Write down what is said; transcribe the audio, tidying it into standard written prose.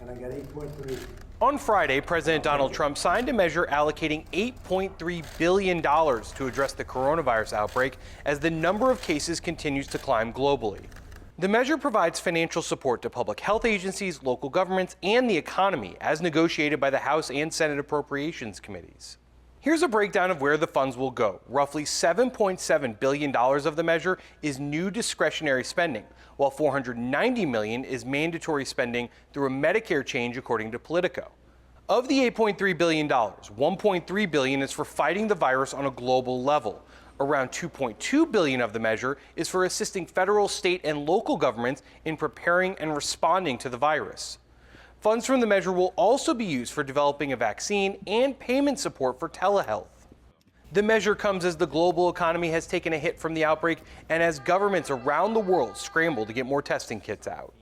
and I got 8.3. On Friday, President Donald Trump signed a measure allocating $8.3 billion to address the coronavirus outbreak as the number of cases continues to climb globally. The measure provides financial support to public health agencies, local governments, and the economy, as negotiated by the House and Senate Appropriations Committees. Here's a breakdown of where the funds will go. Roughly $7.7 billion of the measure is new discretionary spending, while $490 million is mandatory spending through a Medicare change, according to Politico. Of the $8.3 billion, $1.3 billion is for fighting the virus on a global level. Around $2.2 billion of the measure is for assisting federal, state, and local governments in preparing and responding to the virus. Funds from the measure will also be used for developing a vaccine and payment support for telehealth. The measure comes as the global economy has taken a hit from the outbreak and as governments around the world scramble to get more testing kits out.